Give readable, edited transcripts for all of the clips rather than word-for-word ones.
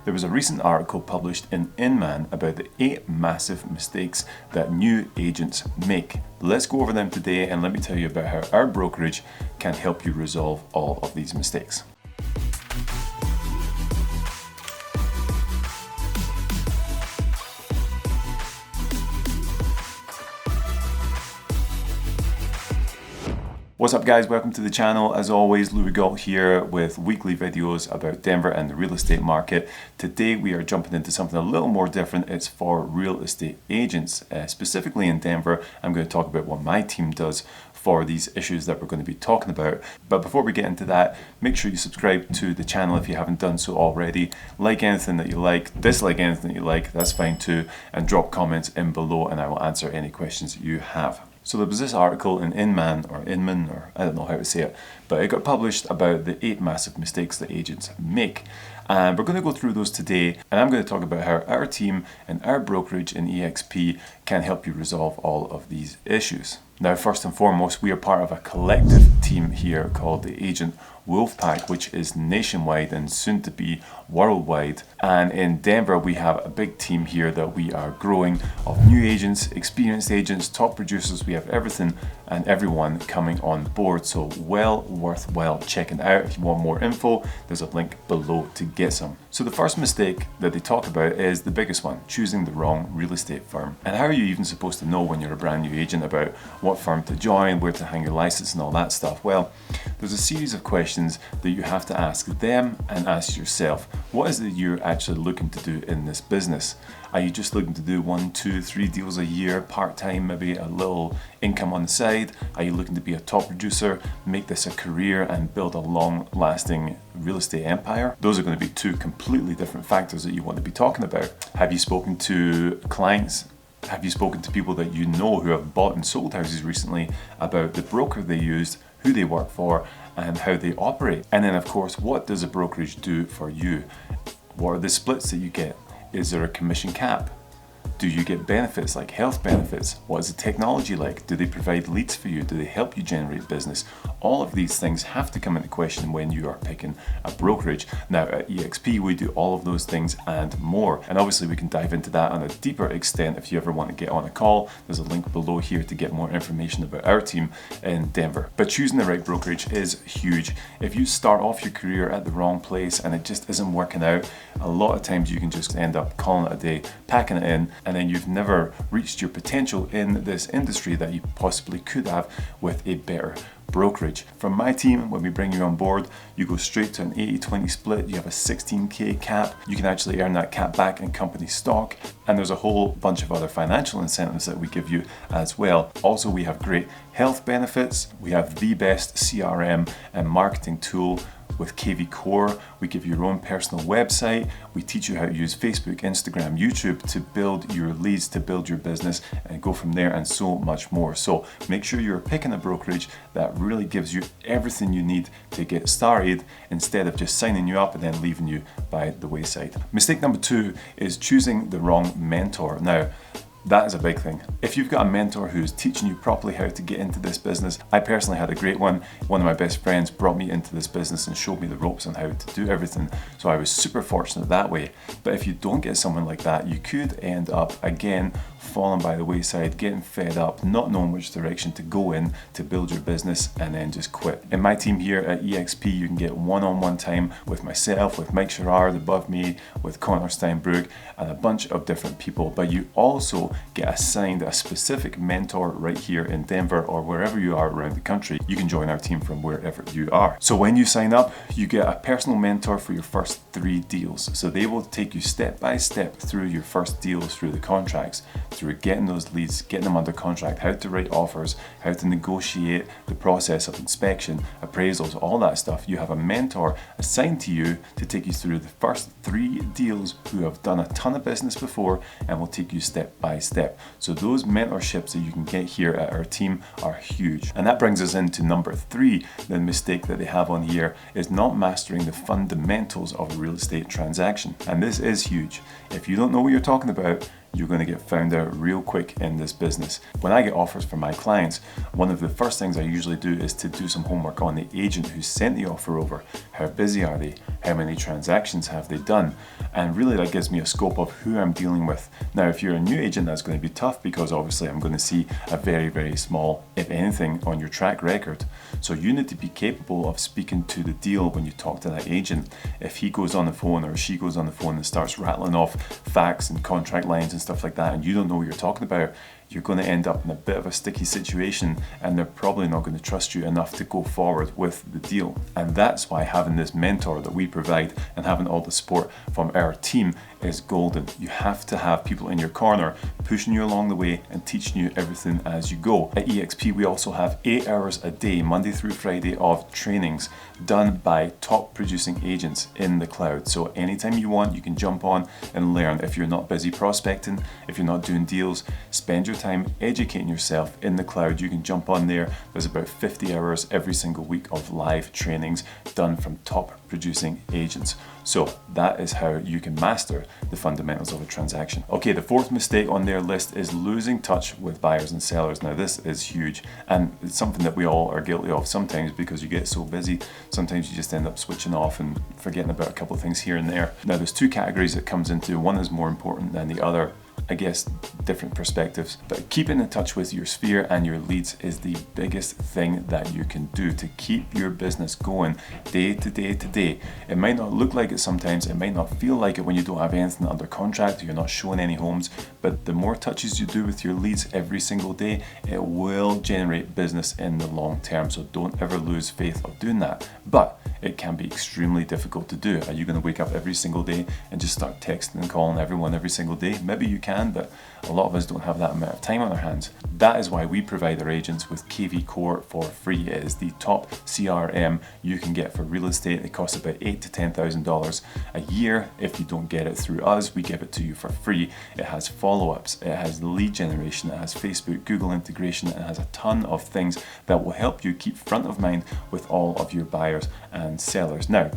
There was a recent article published in Inman about the 8 massive mistakes that new agents make. Let's go over them today and let me tell you about how our brokerage can help you resolve all of these mistakes. What's up guys, welcome to the channel. As always, Lewi Gault here with weekly videos about Denver and the real estate market. Today we are jumping into something a little more different. It's for real estate agents. Specifically in Denver, I'm going to talk about what my team does for these issues that we're going to be talking about. But before we get into that, make sure you subscribe to the channel if you haven't done so already. Like anything that you like, dislike anything that you like, that's fine too, and drop comments in below and I will answer any questions you have. So there was this article in Inman, or I don't know how to say it, but it got published about the 8 massive mistakes that agents make. And we're going to go through those today, and I'm going to talk about how our team and our brokerage in EXP can help you resolve all of these issues. Now, first and foremost, we are part of a collective team here called the Agent Wolfpack, which is nationwide and soon to be worldwide. And in Denver, we have a big team here that we are growing of new agents, experienced agents, top producers. We have everything and everyone coming on board. So well worthwhile checking out. If you want more info, there's a link below to get some. So the first mistake that they talk about is the biggest one, choosing the wrong real estate firm. And how are you even supposed to know when you're a brand new agent about what firm to join, where to hang your license and all that stuff? Well, there's a series of questions that you have to ask them and ask yourself. What is it you're actually looking to do in this business? Are you just looking to do 1, 2, 3 deals a year, part-time, maybe a little income on the side? Are you looking to be a top producer, make this a career and build a long-lasting real estate empire? Those are going to be 2 completely different factors that you want to be talking about. Have you spoken to clients? Have you spoken to people that you know who have bought and sold houses recently about the broker they used, who they work for, and how they operate? And then of course, what does a brokerage do for you? What are the splits that you get? Is there a commission cap? Do you get benefits like health benefits? What is the technology like? Do they provide leads for you? Do they help you generate business? All of these things have to come into question when you are picking a brokerage. Now at EXP, we do all of those things and more. And obviously we can dive into that on a deeper extent if you ever want to get on a call. There's a link below here to get more information about our team in Denver. But choosing the right brokerage is huge. If you start off your career at the wrong place and it just isn't working out, a lot of times you can just end up calling it a day, packing it in, and then you've never reached your potential in this industry that you possibly could have with a better brokerage. From my team, when we bring you on board, you go straight to an 80-20 split. You have a 16K cap. You can actually earn that cap back in company stock. And there's a whole bunch of other financial incentives that we give you as well. Also, we have great health benefits. We have the best CRM and marketing tool with KV Core. We give you your own personal website. We teach you how to use Facebook, Instagram, YouTube to build your leads, to build your business and go from there, and so much more. So make sure you're picking a brokerage that really gives you everything you need to get started instead of just signing you up and then leaving you by the wayside. Mistake number 2 is choosing the wrong mentor. Now, that is a big thing. If you've got a mentor who's teaching you properly how to get into this business, I personally had a great one. One of my best friends brought me into this business and showed me the ropes on how to do everything. So I was super fortunate that way. But if you don't get someone like that, you could end up, again, falling by the wayside, getting fed up, not knowing which direction to go in to build your business, and then just quit. In my team here at EXP, you can get one-on-one time with myself, with Mike Sherrard above me, with Connor Steinbrück, and a bunch of different people. But you also get assigned a specific mentor right here in Denver or wherever you are around the country. You can join our team from wherever you are. So when you sign up, you get a personal mentor for your first 3 deals. So they will take you step by step through your first deals, through the contracts, through getting those leads, getting them under contract, how to write offers, how to negotiate, the process of inspection, appraisals, all that stuff. You have a mentor assigned to you to take you through the first 3 deals who have done a ton of business before and will take you step by step. So those mentorships that you can get here at our team are huge. And that brings us into number 3. The mistake that they have on here is not mastering the fundamentals of a real estate transaction. And this is huge. If you don't know what you're talking about, you're going to get found out real quick in this business. When I get offers from my clients, one of the first things I usually do is to do some homework on the agent who sent the offer over. How busy are they? How many transactions have they done? And really that gives me a scope of who I'm dealing with. Now, if you're a new agent, that's going to be tough because obviously I'm going to see a very, very small, if anything, on your track record. So you need to be capable of speaking to the deal when you talk to that agent. If he goes on the phone or she goes on the phone and starts rattling off facts and contract lines and stuff like that, and you don't know what you're talking about, you're going to end up in a bit of a sticky situation, and they're probably not going to trust you enough to go forward with the deal. And that's why having this mentor that we provide and having all the support from our team is golden. You have to have people in your corner pushing you along the way and teaching you everything as you go. At EXP, we also have 8 hours a day, Monday through Friday, of trainings done by top producing agents in the cloud. So anytime you want, you can jump on and learn. If you're not busy prospecting, if you're not doing deals, spend your time educating yourself in the cloud. You can jump on there. There's about 50 hours every single week of live trainings done from top producing agents. So that is how you can master the fundamentals of a transaction. Okay, the fourth mistake on their list is losing touch with buyers and sellers. Now this is huge, and it's something that we all are guilty of sometimes because you get so busy. Sometimes you just end up switching off and forgetting about a couple of things here and there. Now there's two categories it comes into. One is more important than the other. I guess different perspectives, but keeping in touch with your sphere and your leads is the biggest thing that you can do to keep your business going day to day to day. It might not look like it sometimes, it might not feel like it when you don't have anything under contract, you're not showing any homes, but the more touches you do with your leads every single day, it will generate business in the long term. So don't ever lose faith of doing that. But it can be extremely difficult to do. Are you going to wake up every single day and just start texting and calling everyone every single day? Maybe you can, but a lot of us don't have that amount of time on our hands. That is why we provide our agents with KV Core for free. It is the top CRM you can get for real estate. It costs about $8,000 to $10,000 a year. If you don't get it through us, we give it to you for free. It has follow-ups, it has lead generation, it has Facebook, Google integration, it has a ton of things that will help you keep front of mind with all of your buyers and sellers. Now,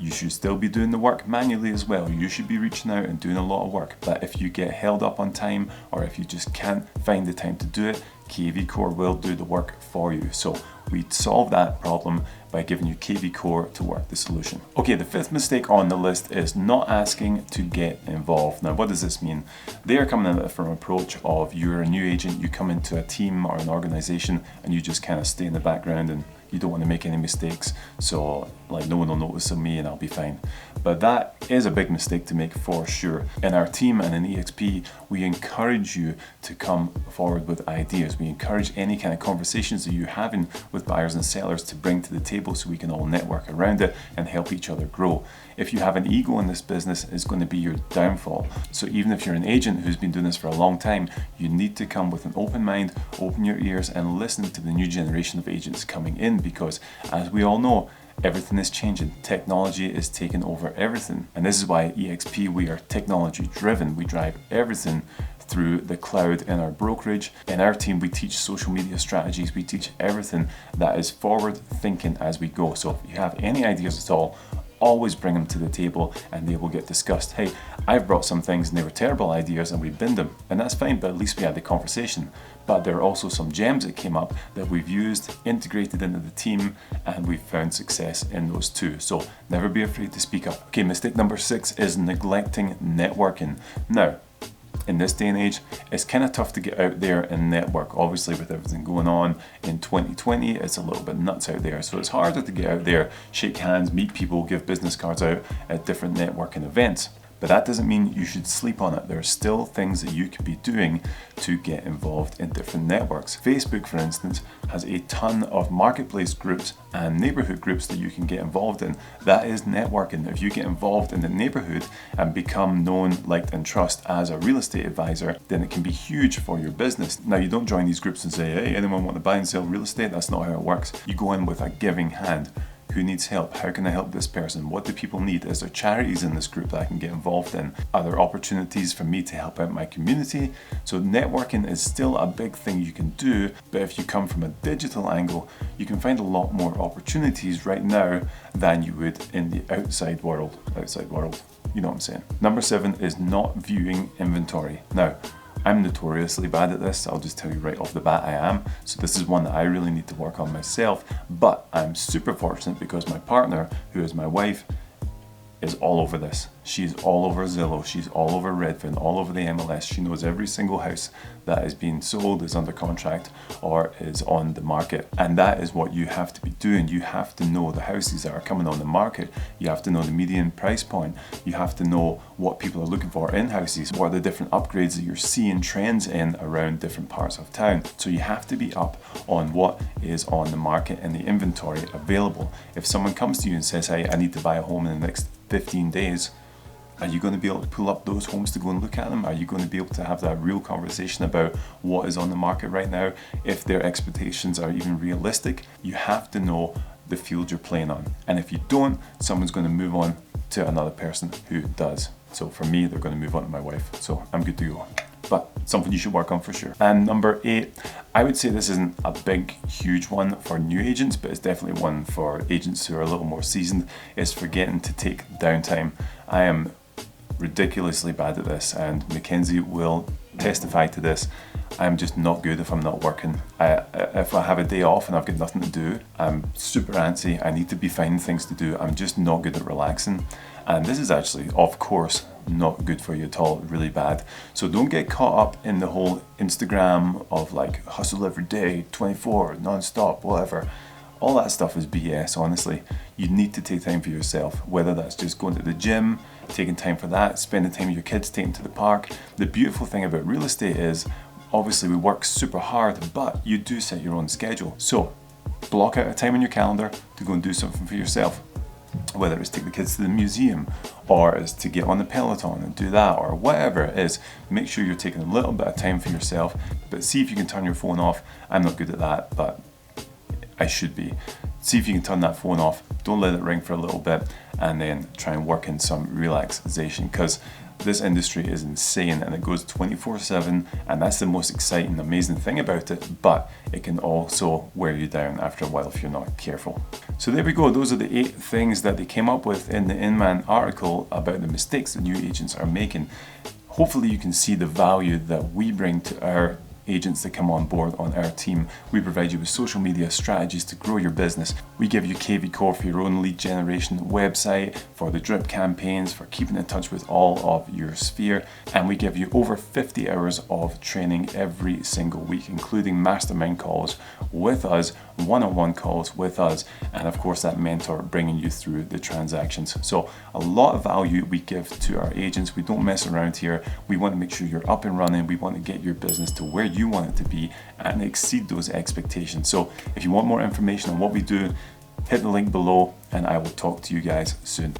you should still be doing the work manually as well. You should be reaching out and doing a lot of work. But if you get held up on time, or if you just can't find the time to do it, KV Core will do the work for you. So we solve that problem by giving you KV Core to work the solution. Okay, the fifth mistake on the list is not asking to get involved. Now, what does this mean? They are coming at it from an approach of you're a new agent, you come into a team or an organization and you just kind of stay in the background and you don't want to make any mistakes, so like no one will notice me and I'll be fine. But that is a big mistake to make for sure. In our team and in EXP, we encourage you to come forward with ideas. We encourage any kind of conversations that you're having with buyers and sellers to bring to the table so we can all network around it and help each other grow. If you have an ego in this business, it's going to be your downfall. So even if you're an agent who's been doing this for a long time, you need to come with an open mind, open your ears and listen to the new generation of agents coming in, because as we all know, everything is changing. Technology is taking over everything. And this is why at EXP we are technology driven. We drive everything through the cloud in our brokerage. In our team, we teach social media strategies. We teach everything that is forward thinking as we go. So if you have any ideas at all, always bring them to the table and they will get discussed. Hey, I've brought some things and they were terrible ideas and we binned them, and that's fine, but at least we had the conversation. But there are also some gems that came up that we've used, integrated into the team, and we've found success in those too. So never be afraid to speak up. Okay, mistake number 6 is neglecting networking. Now, in this day and age, it's kind of tough to get out there and network. Obviously, with everything going on in 2020, it's a little bit nuts out there. So it's harder to get out there, shake hands, meet people, give business cards out at different networking events. But that doesn't mean you should sleep on it. There are still things that you could be doing to get involved in different networks. Facebook, for instance, has a ton of marketplace groups and neighborhood groups that you can get involved in. That is networking. If you get involved in the neighborhood and become known, liked, and trust as a real estate advisor, then it can be huge for your business. Now, you don't join these groups and say, hey, anyone want to buy and sell real estate? That's not how it works. You go in with a giving hand. Who needs help? How can I help this person? What do people need? Is there charities in this group that I can get involved in? Are there opportunities for me to help out my community? So networking is still a big thing you can do, but if you come from a digital angle, you can find a lot more opportunities right now than you would in the outside world. You know what I'm saying? Number 7 is not viewing inventory. Now, I'm notoriously bad at this. I'll just tell you right off the bat I am. So this is one that I really need to work on myself. But I'm super fortunate because my partner, who is my wife, is all over this. She's all over Zillow, she's all over Redfin, all over the MLS. She knows every single house that is being sold, is under contract, or is on the market. And that is what you have to be doing. You have to know the houses that are coming on the market. You have to know the median price point. You have to know what people are looking for in houses. What are the different upgrades that you're seeing trends in around different parts of town. So you have to be up on what is on the market and the inventory available. If someone comes to you and says, hey, I need to buy a home in the next 15 days, are you going to be able to pull up those homes to go and look at them? Are you going to be able to have that real conversation about what is on the market right now? If their expectations are even realistic, you have to know the field you're playing on. And if you don't, someone's going to move on to another person who does. So for me, they're going to move on to my wife. So I'm good to go. But something you should work on for sure. And number 8, I would say this isn't a big, huge one for new agents, but it's definitely one for agents who are a little more seasoned, is forgetting to take downtime. I am ridiculously bad at this, and Mackenzie will testify to this. I'm just not good if I'm not working. If I have a day off and I've got nothing to do, I'm super antsy. I need to be finding things to do. I'm just not good at relaxing. And this is actually, of course, not good for you at all, really bad. So don't get caught up in the whole Instagram of like hustle every day, 24, non-stop, whatever. All that stuff is BS, honestly. You need to take time for yourself, whether that's just going to the gym, taking time for that, spending time with your kids, taking them to the park. The beautiful thing about real estate is, obviously we work super hard, but you do set your own schedule. So block out a time on your calendar to go and do something for yourself. Whether it's take the kids to the museum, or it's to get on the Peloton and do that, or whatever it is, make sure you're taking a little bit of time for yourself, but see if you can turn your phone off. I'm not good at that, but I should be. See if you can turn that phone off, don't let it ring for a little bit, and then try and work in some relaxation, because this industry is insane and it goes 24/7, and that's the most exciting, amazing thing about it, but it can also wear you down after a while if you're not careful. So there we go, those are the 8 things that they came up with in the Inman article about the mistakes that new agents are making. Hopefully you can see the value that we bring to our agents that come on board on our team. We provide you with social media strategies to grow your business. We give you KV Core for your own lead generation website, for the drip campaigns, for keeping in touch with all of your sphere, and we give you over 50 hours of training every single week, including mastermind calls with us, one-on-one calls with us, and of course that mentor bringing you through the transactions. So a lot of value we give to our agents. We don't mess around here. We want to make sure you're up and running. We want to get your business to where you want it to be and exceed those expectations. So if you want more information on what we do, hit the link below, and I will talk to you guys soon.